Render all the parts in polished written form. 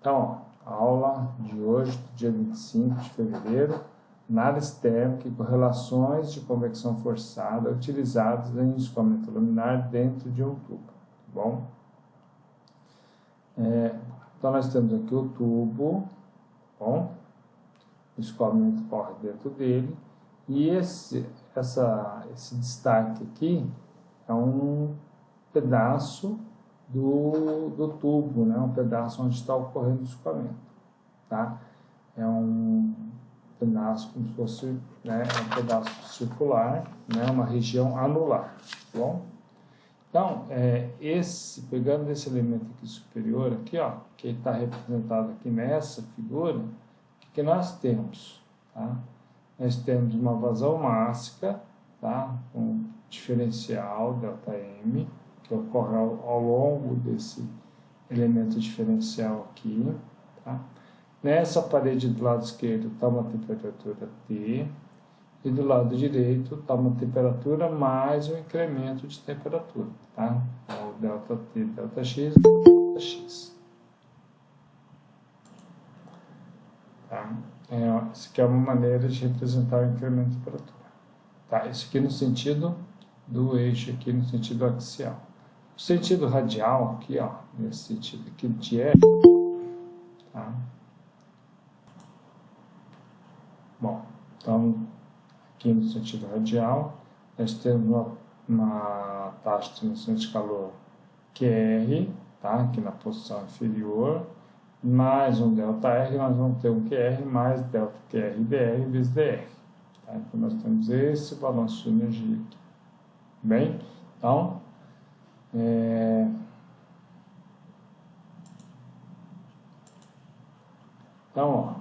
Então, ó, a aula de hoje, dia 25 de fevereiro, análise térmica e correlações de convecção forçada utilizadas em escoamento laminar dentro de um tubo, tá bom? Então, nós temos aqui o tubo, tá bom? O escoamento corre dentro dele, e esse destaque aqui é um pedaço do tubo, né? Um pedaço onde está ocorrendo o escoamento, tá? É um pedaço como se fosse, né, um pedaço circular, né? Uma região anular, tá bom? Então, pegando esse elemento aqui superior, aqui, ó, que está representado aqui nessa figura, o que nós temos, tá? Nós temos uma vazão mássica, tá? Com diferencial ΔM, que ocorre ao longo desse elemento diferencial aqui, tá? Nessa parede do lado esquerdo está uma temperatura T, e do lado direito está uma temperatura mais um incremento de temperatura, tá? O ΔT, ΔX, ΔX. Tá? Isso aqui é uma maneira de representar o incremento de temperatura. Tá? Isso aqui no sentido do eixo, aqui no sentido axial. O sentido radial, aqui, ó, nesse sentido aqui de R, tá? Bom, então, aqui no sentido radial, nós temos uma taxa de transmissão de calor QR, tá? Aqui na posição inferior, mais um ΔR, nós vamos ter um QR mais ΔQR dr vezes dr. Tá? Então, nós temos esse balanço de energia aqui. Bem, então, ó,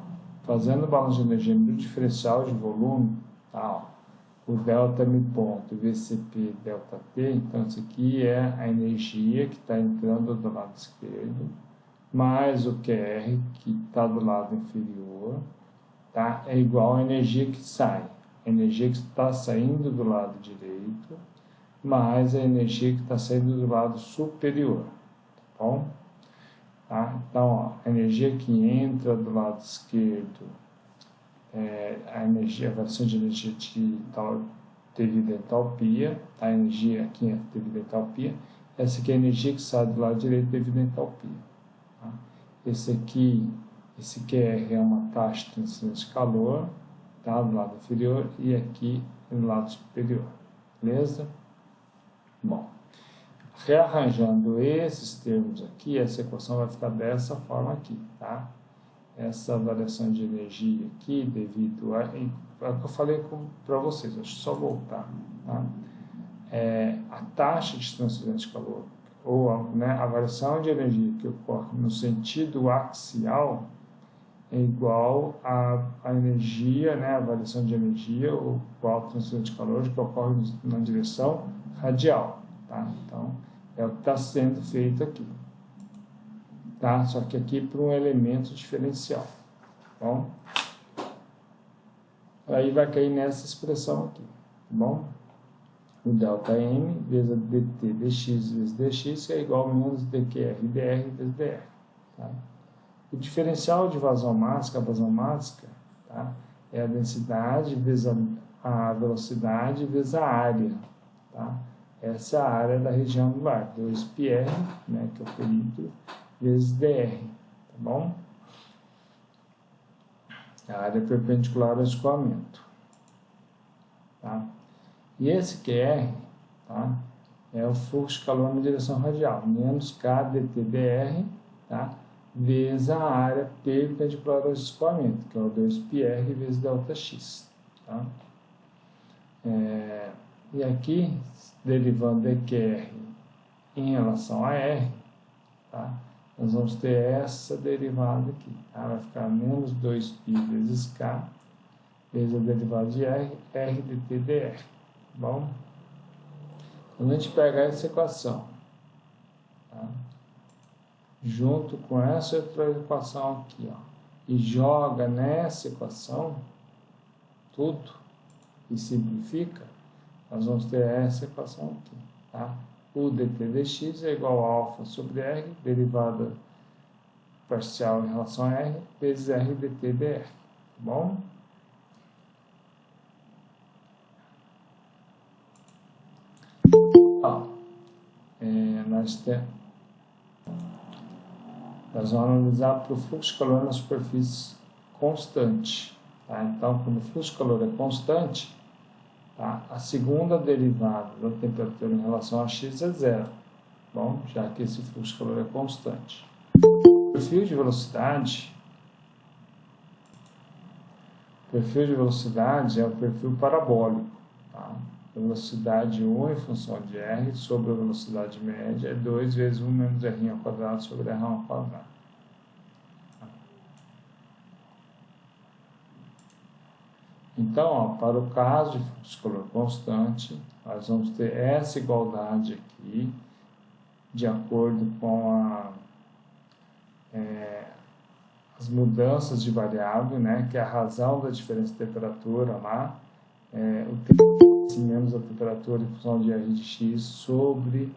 fazendo o balanço de energia no diferencial de volume, tá, ó, o ΔM ponto VCP ΔT, então isso aqui é a energia que está entrando do lado esquerdo, mais o QR que está do lado inferior, tá, é igual à energia que sai. A energia que está saindo do lado direito, mais a energia que está saindo do lado superior, tá bom? Tá? Então, ó, a energia que entra do lado esquerdo a variação de energia devido à entalpia, tá? A energia aqui é devido à entalpia, essa aqui é a energia que sai do lado direito devido à entalpia. Tá? Esse QR é uma taxa de transferência de calor, tá? Do lado inferior, e aqui no lado superior, beleza? Bom, rearranjando esses termos aqui, essa equação vai ficar dessa forma aqui, tá? Essa variação de energia aqui, devido a... É o que eu falei para vocês, deixa eu só voltar, tá? A taxa de transferência de calor, ou né, a variação de energia que ocorre no sentido axial, é igual à energia, né, a variação de energia, ou igual à transferência de calor que ocorre na direção radial, tá? Então, é o que está sendo feito aqui, tá? Só que aqui para um elemento diferencial, tá bom? Aí vai cair nessa expressão aqui, tá bom? O ΔM vezes a dt dx vezes dx é igual a menos dqr dr vezes dr, tá? O diferencial de vazão mássica, tá? É a densidade vezes a velocidade vezes a área, tá? Essa é a área da região anular, 2πr, né, que é o perímetro, vezes dr, tá bom? A área perpendicular ao escoamento, tá? E esse QR, tá, é o fluxo de calor na direção radial, menos K dt dr, tá, vezes a área perpendicular ao escoamento, que é o 2πr vezes ΔX, tá? E aqui, derivando de QR em relação a R, tá, nós vamos ter essa derivada aqui, tá? Vai ficar menos 2π vezes K, vezes a derivada de R, R dt dr, tá bom? Quando a gente pegar essa equação, tá, junto com essa outra equação aqui, ó, e joga nessa equação tudo e simplifica, nós vamos ter essa equação aqui, tá? O dt dx é igual a alfa sobre r, derivada parcial em relação a R vezes R dt dr, tá bom? Nós vamos analisar para o fluxo de calor na superfície constante. Tá? Então, quando o fluxo de calor é constante, tá? A segunda derivada da temperatura em relação a x é zero, bom, já que esse fluxo de calor é constante. O perfil de velocidade é o perfil parabólico. Tá? Velocidade 1 em função de R sobre a velocidade média é 2 vezes 1 menos R ao quadrado sobre R ao quadrado. Então, ó, para o caso de fluxo de calor constante, nós vamos ter essa igualdade aqui, de acordo com as mudanças de variável, né, que é a razão da diferença de temperatura lá, o tempo menos a temperatura em função de R de x sobre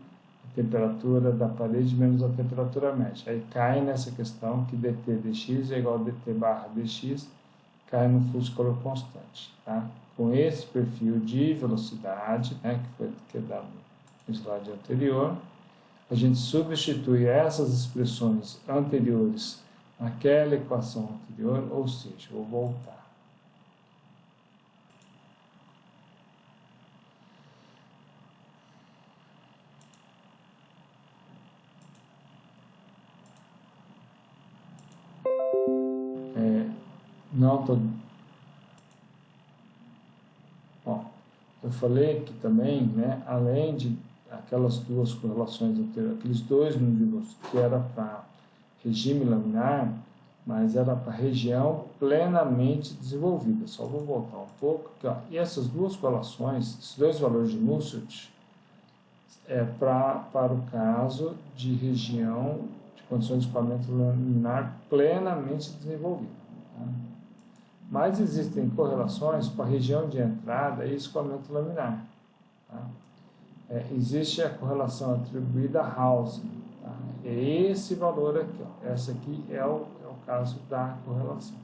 a temperatura da parede menos a temperatura média. Aí cai nessa questão que dt dx é igual a dt barra dx, cai no fluxo de calor constante. Tá? Com esse perfil de velocidade, né, que é dado no slide anterior, a gente substitui essas expressões anteriores naquela equação anterior, ou seja, vou voltar. Eu falei que também, né, além de aquelas duas correlações anteriores, aqueles dois números que era para regime laminar, mas era para região plenamente desenvolvida. Só vou voltar um pouco aqui, ó. E essas duas correlações, esses dois valores de Nusselt, é para o caso de região de condições de escoamento laminar plenamente desenvolvida. Tá? Mas existem correlações com a região de entrada e escoamento laminar. Tá? Existe a correlação atribuída a Hausen. Tá? É esse valor aqui. Ó. Essa aqui é o caso da correlação.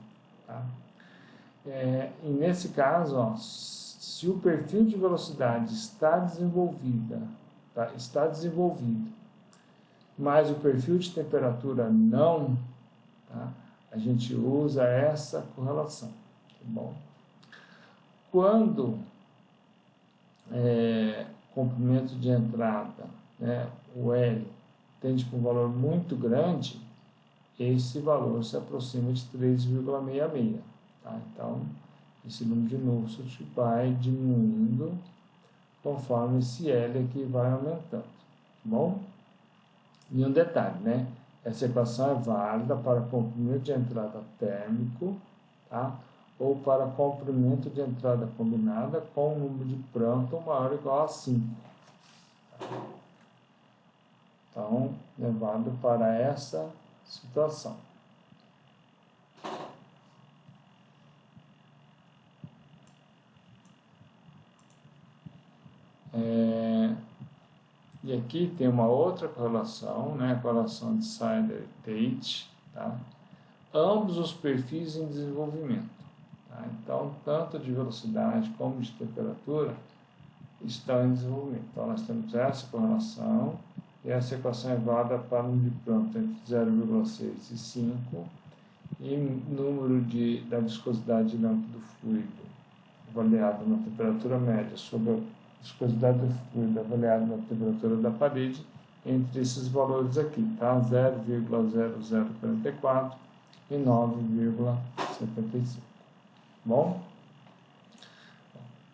Tá? E nesse caso, ó, se o perfil de velocidade está desenvolvido, mas o perfil de temperatura não, tá? A gente usa essa correlação, tá bom? Quando comprimento de entrada, né, o L, tende para um valor muito grande, esse valor se aproxima de 3,66. Tá? Então, esse número de Nusselt vai diminuindo conforme esse L aqui vai aumentando. Tá bom? E um detalhe, né? Essa equação é válida para comprimento de entrada térmico, tá? Ou para comprimento de entrada combinada com um número de Prandtl maior ou igual a 5. Então, é válido para essa situação. E aqui tem uma outra correlação, né? A correlação de Sider e Tate, tá? Ambos os perfis em desenvolvimento. Tá? Então, tanto de velocidade como de temperatura estão em desenvolvimento. Então, nós temos essa correlação, e essa equação é válida para um número de Prandtl entre 0,6 e 5, e número da viscosidade dinâmica do fluido avaliado na temperatura média sobre a viscosidade do fluido avaliado na temperatura da parede, entre esses valores aqui, tá? 0,0044 e 9,75. Bom?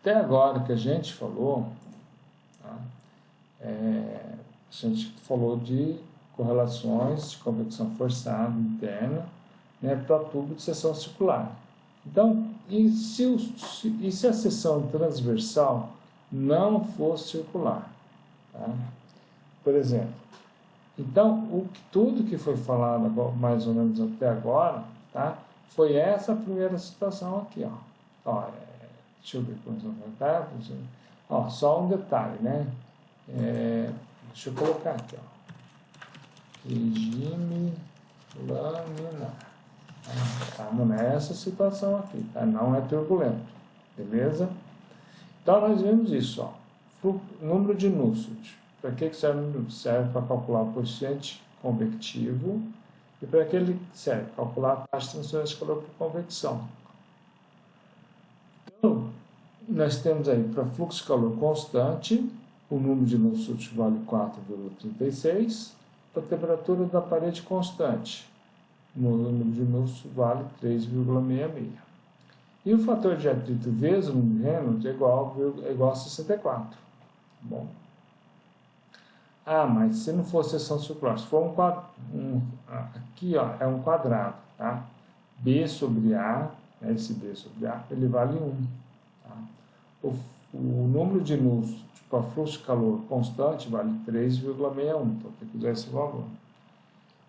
Até agora que a gente falou, tá? A gente falou de correlações de convecção forçada interna, né, para tubo de seção circular. Então, e se a seção transversal não for circular? Tá? Por exemplo, então, tudo que foi falado mais ou menos até agora, tá, foi essa primeira situação aqui. Ó, deixa eu ver como vai estar. Só um detalhe, né? Deixa eu colocar aqui. Ó. Regime laminar. Estamos nessa situação aqui, tá? Não é turbulento, beleza? Então, nós vimos isso, ó. Número de Nusselt. Para que serve o número? Serve para calcular o coeficiente convectivo. E para que ele serve? Calcular a taxa de transferência de calor por convecção. Então, nós temos aí, para fluxo de calor constante, o número de Nusselt vale 4,36. Para a temperatura da parede constante, o número de Nusselt vale 3,66. E o fator de atrito vezes o número de Reynolds é igual a 64. Tá bom? Ah, mas se não for seção circular, se for aqui ó, é um quadrado, tá? B sobre A, né, esse B sobre A, ele vale 1. Tá? O número de Nusselt para fluxo de calor constante vale 3,61, então tem que usar esse valor.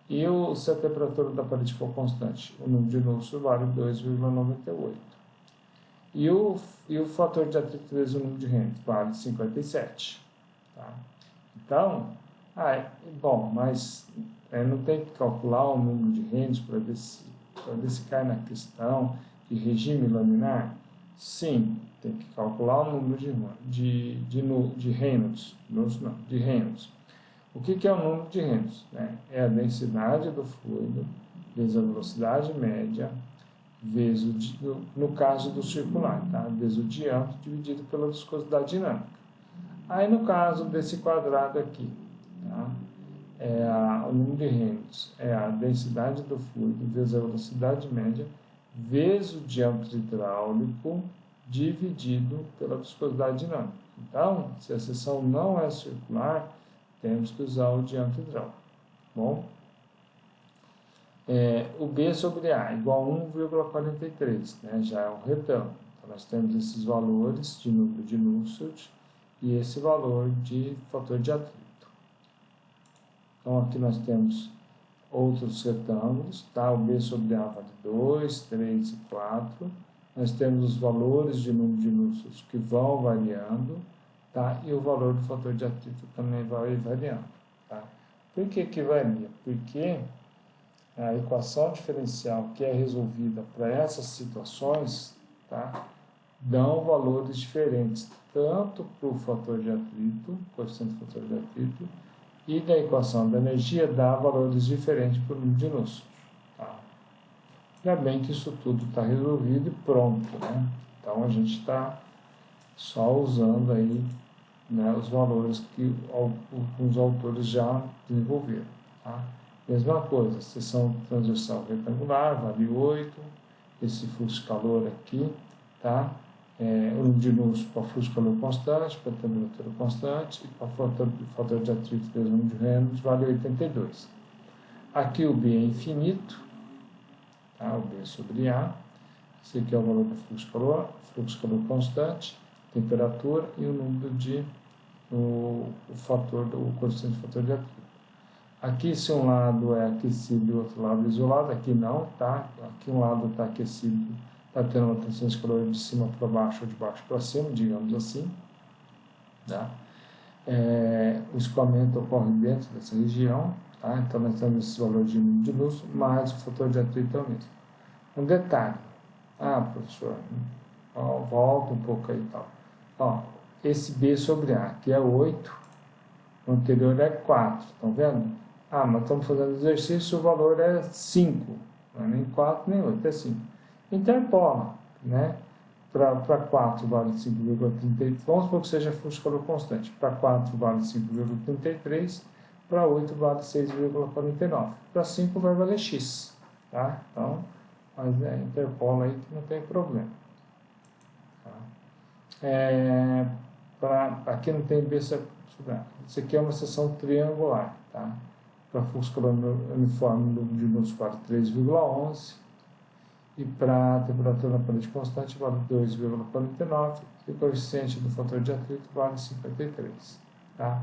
E se a temperatura da parede for constante, o número de Nusselt vale 2,98. E o fator de atrito vezes o número de Reynolds vale 57. Tá? Então, bom, mas não tem que calcular o número de Reynolds para ver se cai na questão de regime laminar? Sim, tem que calcular o número de Reynolds. De Reynolds. O que é o número de Reynolds? É a densidade do fluido vezes a velocidade média vezes no caso do circular, tá? Vezes o diâmetro dividido pela viscosidade dinâmica. Aí no caso desse quadrado aqui, tá? O número de Reynolds é a densidade do fluido vezes a velocidade média vezes o diâmetro hidráulico dividido pela viscosidade dinâmica. Então, se a seção não é circular, temos que usar o diâmetro hidráulico. Bom? O B sobre A igual a 1,43, né? Já é um retângulo. Então, nós temos esses valores de número de Nusselt e esse valor de fator de atrito. Então, aqui nós temos outros retângulos, tá? O B sobre A vale 2, 3 e 4. Nós temos os valores de número de Nusselt que vão variando, tá? E o valor do fator de atrito também vai variando, tá? Por que varia? Porque a equação diferencial que é resolvida para essas situações, tá, dão valores diferentes, tanto para o fator de atrito, coeficiente do fator de atrito, e da equação da energia dá valores diferentes para o número de Nusselt. Tá? Ainda bem que isso tudo está resolvido e pronto, né? Então a gente está só usando aí, né, os valores que alguns autores já desenvolveram. Tá? Mesma coisa, seção transversal retangular, vale 8, esse fluxo de calor aqui, tá? O número de Nusselt para fluxo de calor constante, para temperatura constante, e para fator de atrito vezes o número de Reynolds, vale 82. Aqui o B é infinito, tá? O B sobre A, esse aqui é o valor do fluxo de calor constante, temperatura e o número de, o coeficiente do fator de atrito. Aqui, se um lado é aquecido e o outro lado isolado, aqui não, tá? Aqui um lado está aquecido, está tendo uma transferência de calor de cima para baixo ou de baixo para cima, digamos assim, tá? O escoamento ocorre dentro dessa região, tá? Então, nós temos esse valor de Nusselt, mas o fator de atrito é o mesmo. Um detalhe, professor, volta um pouco aí e tal. Esse B sobre A, que é 8, o anterior é 4, estão vendo? Mas estamos fazendo exercício, o valor é 5, não é nem 4 nem 8, é 5. Interpola, né? Para 4 vale 5,33, vamos supor que seja fluxo de calor constante. Para 4 vale 5,33, para 8 vale 6,49. Para 5 vai valer X, tá? Então, mas interpola aí que não tem problema. Tá? Aqui não tem B sobre A. Isso aqui é uma seção triangular, tá? Para fluxo de calor uniforme, o número de Nusselt vale 3,11 e para a temperatura na parede constante vale 2,49 e o coeficiente do fator de atrito vale 53. Tá?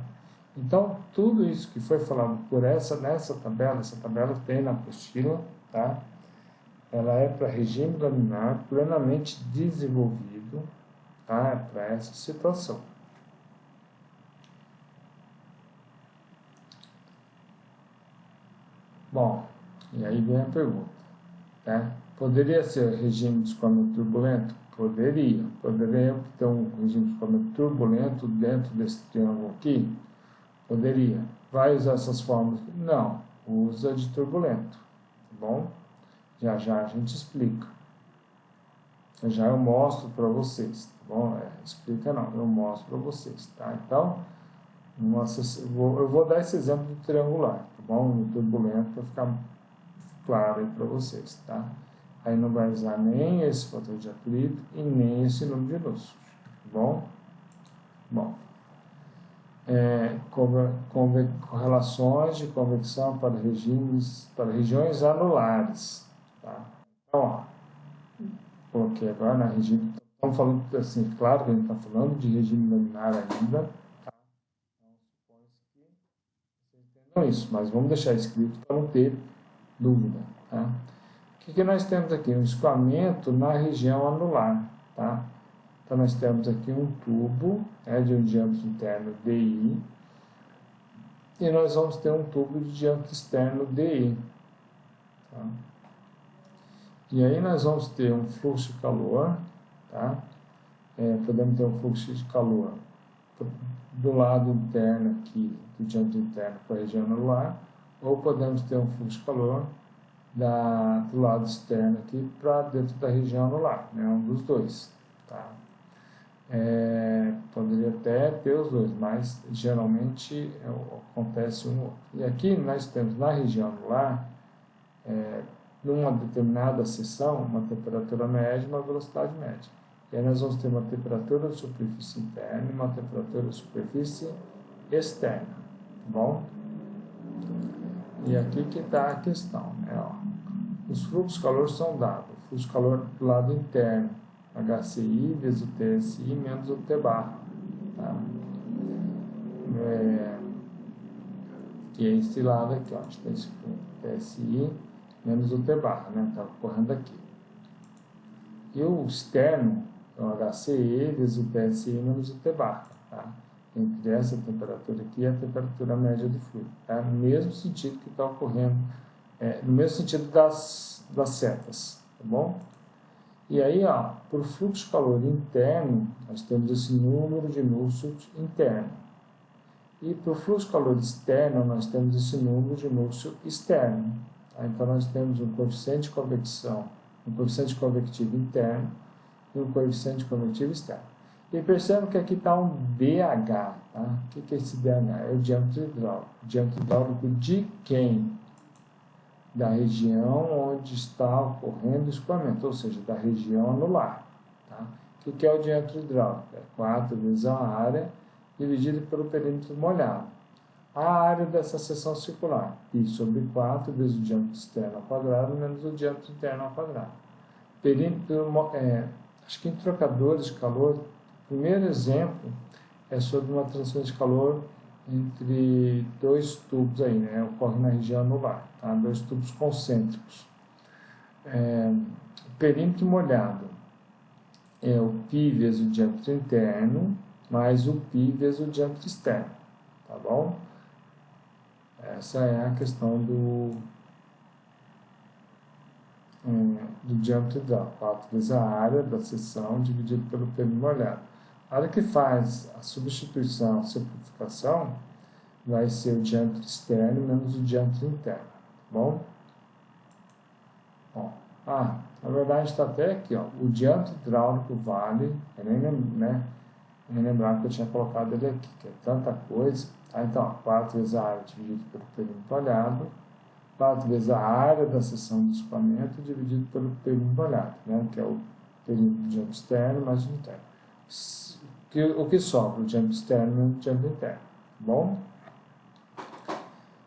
Então, tudo isso que foi falado nessa tabela, essa tabela tem na apostila, tá? Ela é para regime laminar plenamente desenvolvido, tá? Para essa situação. Bom, E aí vem a pergunta, né? Poderia ser regime de escoamento turbulento? Poderia. Poderia ter um regime de escoamento turbulento dentro desse triângulo aqui? Poderia. Vai usar essas fórmulas? Não. Usa de turbulento. Tá bom? Já já a gente explica. Já eu mostro para vocês. Tá bom? Explica não. Eu mostro para vocês. Tá? Então, eu vou dar esse exemplo do triangular. Tá bom? No turbulento para ficar claro aí para vocês. Tá? Aí não vai usar nem esse fator de atrito e nem esse número de nussos. Tá bom? Bom. Correlações de convecção para regiões anulares. Tá? Então, ó, coloquei agora na região. Estamos falando assim, claro que a gente está falando de regime laminar ainda. Tá? Então, supõe que vocês entendam isso, mas vamos deixar escrito para não ter dúvida. Tá? O que nós temos aqui? Um escoamento na região anular. Tá? Então, nós temos aqui um tubo de um diâmetro interno DI e nós vamos ter um tubo de diâmetro externo DE. Tá? E aí nós vamos ter um fluxo de calor, tá? Podemos ter um fluxo de calor do lado interno aqui, do diâmetro interno para a região anular, ou podemos ter um fluxo de calor do lado externo aqui para dentro da região anular, né? Um dos dois. Tá? Poderia até ter os dois, mas geralmente acontece um ou outro. E aqui nós temos na região anular, numa determinada seção, uma temperatura média e uma velocidade média. E aí nós vamos ter uma temperatura de superfície interna e uma temperatura de superfície externa. Tá bom? E aqui que está a questão. Né? Ó, os fluxos de calor são dados. O fluxo de calor do lado interno, HCI vezes o TSI menos o T bar. Tá? Que é esse lado aqui, ó. A gente tem esse TSI menos o T bar, né? Está correndo aqui. E o externo é o HCE vezes o TSI menos o T bar. Tá? Entre essa temperatura aqui e a temperatura média do fluido. Tá? No mesmo sentido que está ocorrendo, no mesmo sentido das setas. Tá bom? E aí, ó, para o fluxo de calor interno, nós temos esse número de Nusselt interno. E para o fluxo de calor externo, nós temos esse número de Nusselt externo. Tá? Então, nós temos um coeficiente de convecção, um coeficiente convectivo interno e um coeficiente convectivo externo. E percebam que aqui está um DH. Tá? O que é esse DH? É o diâmetro hidráulico. O diâmetro hidráulico de quem? Da região onde está ocorrendo o escoamento, ou seja, da região anular. Tá? O que é o diâmetro hidráulico? É 4 vezes a área dividido pelo perímetro molhado. A área dessa seção circular, π sobre 4 vezes o diâmetro externo ao quadrado menos o diâmetro interno ao quadrado. Perímetro, acho que em trocadores de calor, o primeiro exemplo é sobre uma transferência de calor entre dois tubos aí, né? Ocorre na região anular, tá? Dois tubos concêntricos. O perímetro molhado é o π vezes o diâmetro interno mais o π vezes o diâmetro externo, tá bom? Essa é a questão do diâmetro hidráulico, 4 vezes a área da seção dividido pelo perímetro molhado. A hora que faz a substituição, a simplificação, vai ser o diâmetro externo menos o diâmetro interno, tá bom? Bom, na verdade está até aqui, ó, o diâmetro hidráulico vale, eu nem lembrava que eu tinha colocado ele aqui, que é tanta coisa. Então, ó, 4 vezes a área dividido pelo perímetro molhado, 4 vezes a área da seção do escoamento dividido pelo perímetro molhado, né, que é o perímetro do diâmetro externo mais o interno. O que sobra? O diâmetro externo e o diâmetro interno. Tá bom?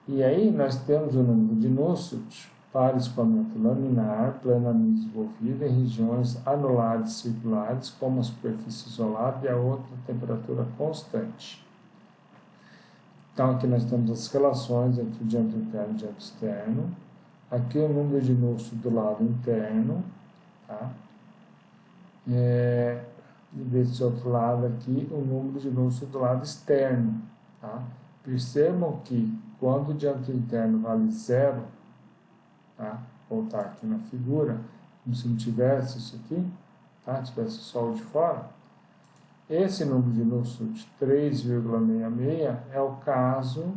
E aí nós temos o número de Nusselt para escoamento laminar plenamente desenvolvido em regiões anulares e circulares, com uma superfície isolada e a outra temperatura constante. Então aqui nós temos as relações entre o diâmetro interno e o diâmetro externo. Aqui o número de Nusselt do lado interno. Tá? E desse outro lado aqui, o número de Nusselt do lado externo. Tá? Percebam que quando o diâmetro interno vale 0, tá? Voltar aqui na figura, como se não tivesse isso aqui, tá? Tivesse só o de fora. Esse número de Nusselt de 3,66 é o caso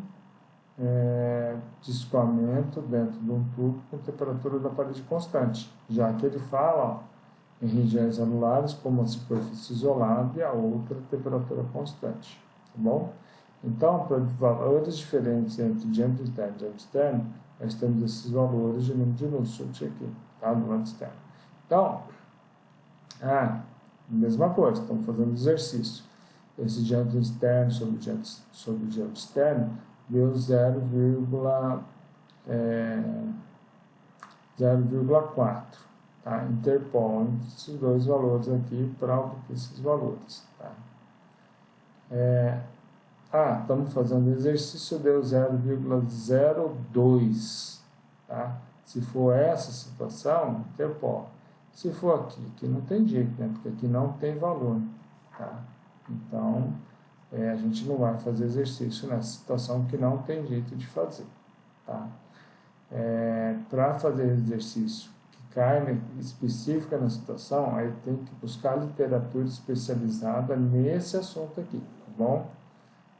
de escoamento dentro de um tubo com temperatura da parede constante, já que ele fala, ó, em regiões anulares como a superfície isolada e a outra temperatura constante, tá bom? Então, para valores diferentes entre diâmetro interno e diâmetro externo, nós temos esses valores de número de Nusselt aqui, tá? Do lado externo. Então, mesma coisa, estamos fazendo exercício. Esse diâmetro externo sobre o diâmetro externo deu 0,4. Tá? Interpõe esses dois valores aqui para obter esses valores. Tá? Estamos fazendo exercício, deu 0,02. Tá? Se for essa situação, interpõe. Se for aqui, que não tem jeito, né? Porque aqui não tem valor. Tá? Então, a gente não vai fazer exercício nessa situação que não tem jeito de fazer. Tá? Para fazer exercício que cai específica na situação, aí tem que buscar literatura especializada nesse assunto aqui, tá bom?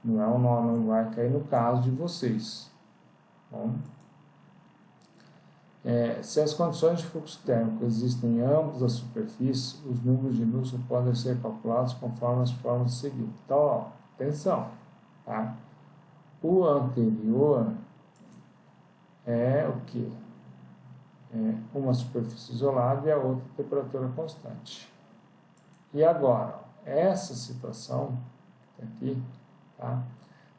Não vai cair no caso de vocês. Tá bom? Se as condições de fluxo térmico existem em ambas as superfícies, os números de Nusselt podem ser calculados conforme as formas seguintes. Então, ó, atenção, tá? O anterior é o que? Uma superfície isolada e a outra temperatura constante. E agora, essa situação aqui, tá?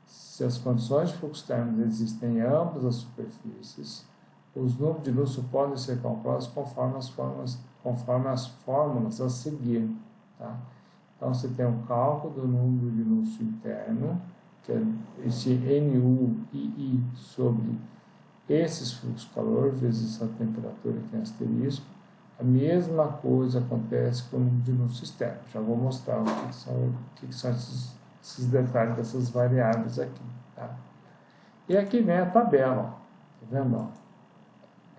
Se as condições de fluxo térmico existem em ambas as superfícies, os números de Nusselt podem ser calculados conforme as fórmulas a seguir. Tá? Então, você tem um cálculo do número de Nusselt interno, que é esse NU e I sobre esses fluxos de calor, vezes a temperatura aqui em asterisco. A mesma coisa acontece com o número de Nusselt externo. Já vou mostrar o que são esses detalhes dessas variáveis aqui. Tá? E aqui vem a tabela. Ó. Tá vendo? Ó?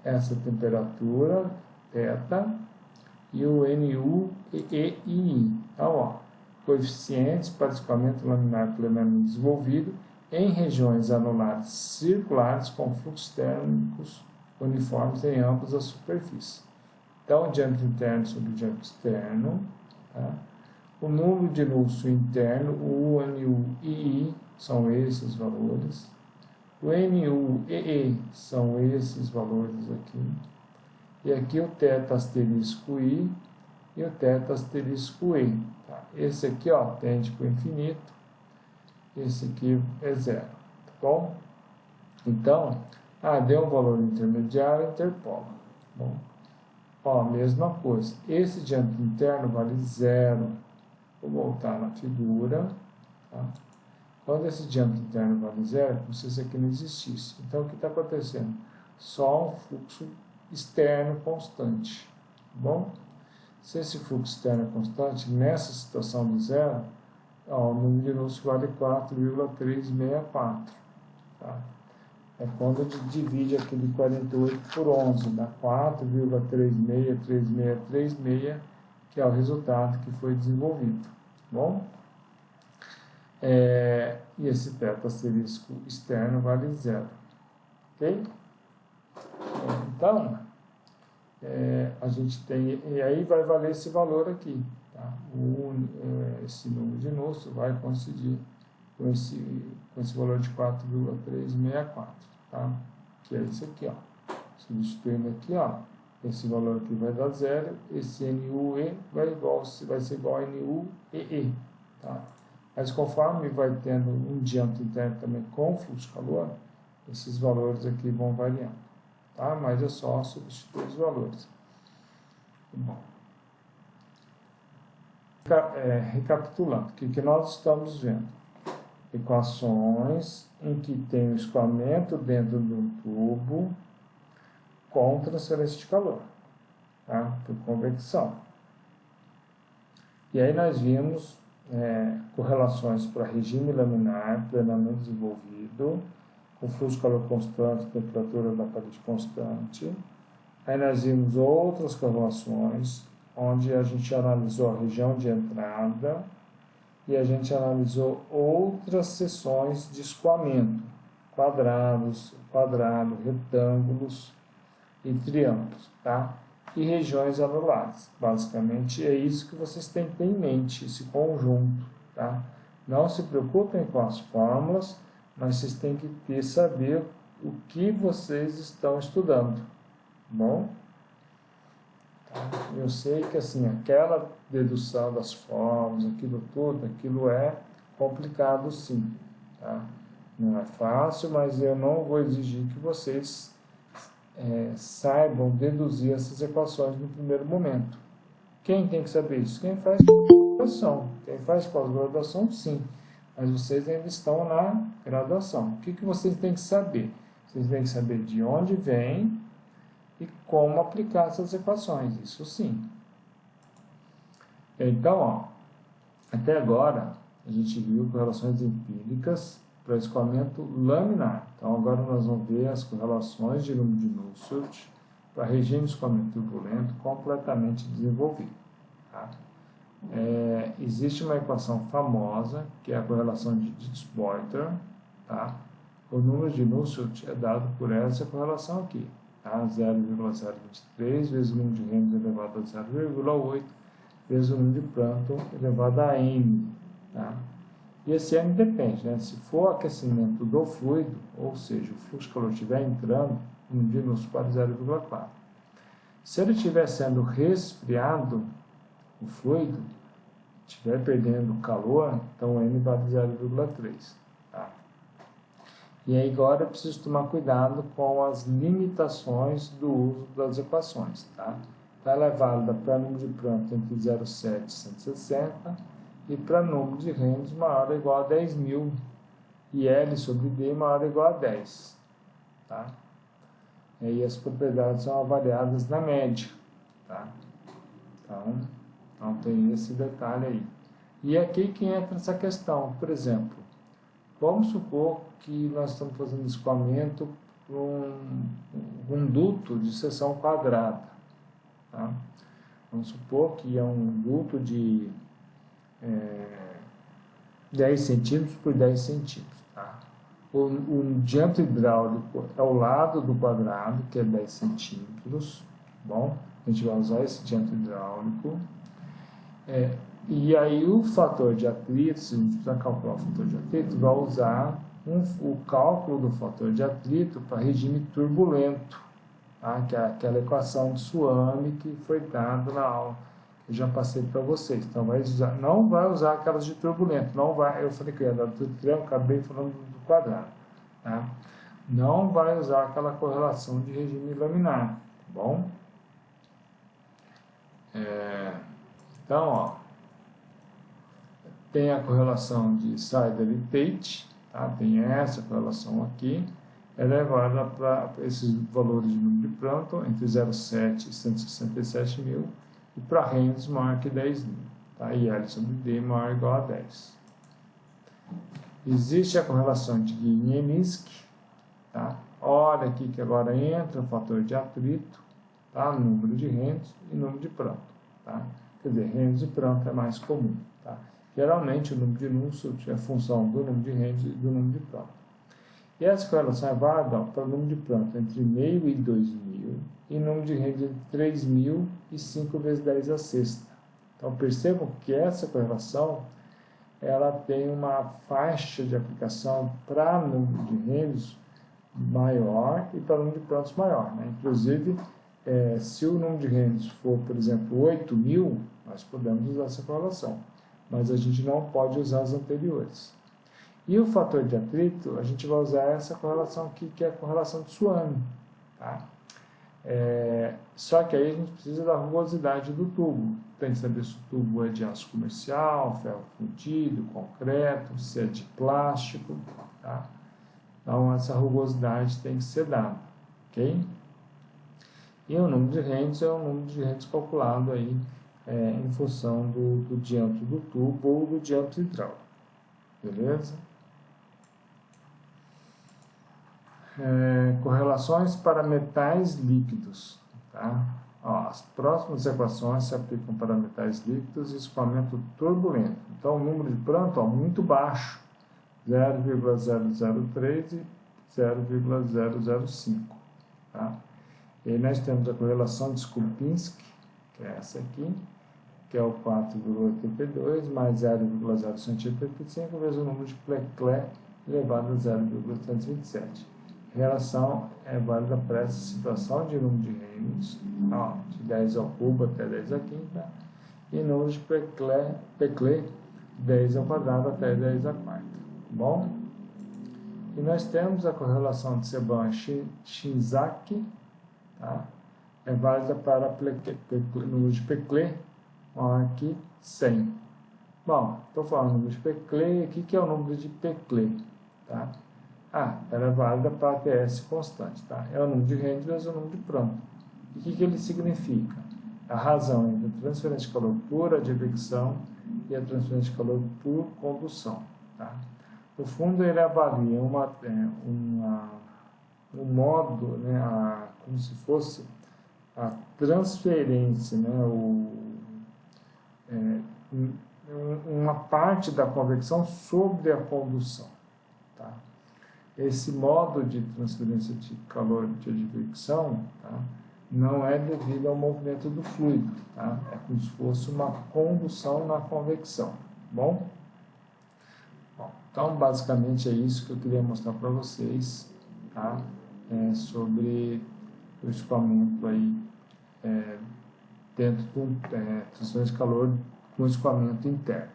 Essa temperatura, θ, e o NU e I. Então, ó, coeficientes para escoamento laminar plenamente desenvolvido em regiões anulares circulares com fluxos térmicos uniformes em ambas as superfícies. Então, o diâmetro interno sobre o diâmetro externo, tá? O número de Nusselt interno, o NU e I, são esses valores. O NU e E são esses valores aqui. E aqui o θ asterisco I e o θ asterisco E. Tá? Esse aqui, ó, tende para o infinito. Esse aqui é zero. Tá bom? Então, deu um valor intermediário, interpola. Tá bom? Ó, mesma coisa. Esse diâmetro interno vale zero. Vou voltar na figura. Tá? Quando esse diâmetro interno vale zero, como se isso aqui não existisse. Então, o que está acontecendo? Só um fluxo externo constante. Tá bom? Se esse fluxo externo é constante, nessa situação de zero, ó, o número de Nusselt vale 4,364. Tá? É quando a gente divide aquele 48 por 11, dá 4,363636, que é o resultado que foi desenvolvido. Tá bom? E esse θ asterisco externo vale zero. Ok? Então, a gente tem, e aí vai valer esse valor aqui. Tá? Esse número de Nusselt vai coincidir com esse valor de 4,364. Tá? Que é esse aqui. Ó. Substituindo aqui, ó, esse valor aqui vai dar zero. Esse NUE vai ser igual a NUEE. Tá? Mas conforme vai tendo um diâmetro interno também com fluxo de calor, esses valores aqui vão variando. Tá? Mas é só substituir os valores. Bom. Recapitulando, o que nós estamos vendo? Equações em que tem o escoamento dentro de um tubo com transferência de calor, tá? Por convecção. E aí nós vimos correlações para regime laminar plenamente desenvolvido, o fluxo de calor constante, a temperatura da parede constante. Aí nós vimos outras correlações, onde a gente analisou a região de entrada e a gente analisou outras seções de escoamento, quadrados, retângulos e triângulos, tá? E regiões anulares. Basicamente é isso que vocês têm que ter em mente, esse conjunto, tá? Não se preocupem com as fórmulas, mas vocês têm que saber o que vocês estão estudando, bom? Eu sei que assim, aquela dedução das fórmulas, aquilo tudo, aquilo é complicado sim, tá? Não é fácil, mas eu não vou exigir que vocês saibam deduzir essas equações no primeiro momento. Quem tem que saber isso? Quem faz pós-graduação. Quem faz pós-graduação, sim. Mas vocês ainda estão na graduação. O que vocês têm que saber? Vocês têm que saber de onde vem e como aplicar essas equações. Isso sim. Então, ó, até agora, a gente viu correlações empíricas para escoamento laminar. Então, agora nós vamos ver as correlações de número de Nusselt para regime de escoamento turbulento completamente desenvolvido. Tá? Existe uma equação famosa, que é a correlação de Dietz-Boyter. Tá? O número de Nusselt é dado por essa correlação aqui. Tá? 0,023 vezes o número de Reynolds elevado a 0,8 vezes o número de Prandtl elevado a n. Tá? E esse n depende, né? Se for aquecimento do fluido, ou seja, o fluxo de calor estiver entrando, o número de Nusselt para 0,4. Se ele estiver sendo resfriado, o fluido estiver perdendo calor, então o n vale 0,3. Tá? E aí agora eu preciso tomar cuidado com as limitações do uso das equações. Tá? Então ela é válida para número de Prandtl entre 0,7 e 160 e para número de Reynolds maior ou igual a 10.000 e L sobre D maior ou igual a 10. Tá? E aí as propriedades são avaliadas na média. Tá? Então tem esse detalhe aí. E aqui que entra essa questão, por exemplo, vamos supor que nós estamos fazendo escoamento para um duto de seção quadrada. Tá? Vamos supor que é um duto de 10 centímetros por 10 centímetros. Tá? O diâmetro hidráulico é o lado do quadrado, que é 10 centímetros. Bom, a gente vai usar esse diâmetro hidráulico. E aí o fator de atrito, se a gente precisar calcular o fator de atrito, vai usar o cálculo do fator de atrito para regime turbulento, tá? Que é aquela equação de Swami que foi dada na aula, que eu já passei para vocês. Então não vai usar aquelas de turbulento, não vai, eu falei que eu ia dar do triângulo, acabei falando do quadrado. Tá? Não vai usar aquela correlação de regime laminar, tá bom? Então, ó, tem a correlação de Sider e Tate, tá? Tem essa correlação aqui, elevada para esses valores de número de Prandtl, entre 0,7 e 167.000, e para Reynolds maior que 10.000, tá? E L sobre D maior ou igual a 10. Existe a correlação de Guilleminski, tá? Olha aqui que agora entra o fator de atrito, tá? Número de Reynolds e número de Prandtl, tá? Quer dizer, Reynolds e Prandtl é mais comum, tá? Geralmente o número de Nusselt é função do número de Reynolds e do número de Prandtl. E essa correlação é válida para o número de Prandtl entre 1.000 e 2.000 e número de Reynolds entre 3.000 e 5 vezes 10 a sexta. Então percebam que essa correlação ela tem uma faixa de aplicação para número de Reynolds maior e para o número de Prandtl maior, né? Inclusive, se o número de Reynolds for, por exemplo, 8.000, nós podemos usar essa correlação, mas a gente não pode usar as anteriores. E o fator de atrito, a gente vai usar essa correlação aqui, que é a correlação de Swami. Tá? Só que aí a gente precisa da rugosidade do tubo. Tem que saber se o tubo é de aço comercial, ferro fundido, concreto, se é de plástico. Tá? Então, essa rugosidade tem que ser dada. Ok? E o número de Reynolds é o número de Reynolds calculado aí, em função do diâmetro do tubo ou do diâmetro hidráulico. Beleza? Correlações para metais líquidos. Tá? Ó, as próximas equações se aplicam para metais líquidos e escoamento turbulento. Então, o número de Prandtl muito baixo, 0,003 e 0,005. Tá? E aí nós temos a correlação de Skupinski, que é essa aqui, que é o 4,82 mais 0,0185 vezes o número de Pleclet elevado a 0,327. A relação é válida para essa situação de número de Reynolds, de 10 ao cubo até 10 à quinta, e número de Pleclet, 10 ao quadrado até 10 à quarta. Bom? E nós temos a correlação de Seban-Shinzaki, tá? É válida para o número de Pleclet, aqui 100. Bom, estou falando do número de Pleclet, aqui que é o número de Pleclet, tá? Ela é válida para a TS constante, tá? É o número de Reynolds vezes o número de Prandtl. E o que ele significa? A razão entre a transferência de calor por advecção e a transferência de calor por condução, tá? No fundo, ele avalia um modo, né, como se fosse a transferência, né, uma parte da convecção sobre a condução. Tá? Esse modo de transferência de calor de advecção, tá, não é devido ao movimento do fluido. Tá? É como se fosse uma condução na convecção. Bom? Então, basicamente é isso que eu queria mostrar para vocês, tá? Sobre o escoamento aí, dentro do transferência de calor com escoamento interno.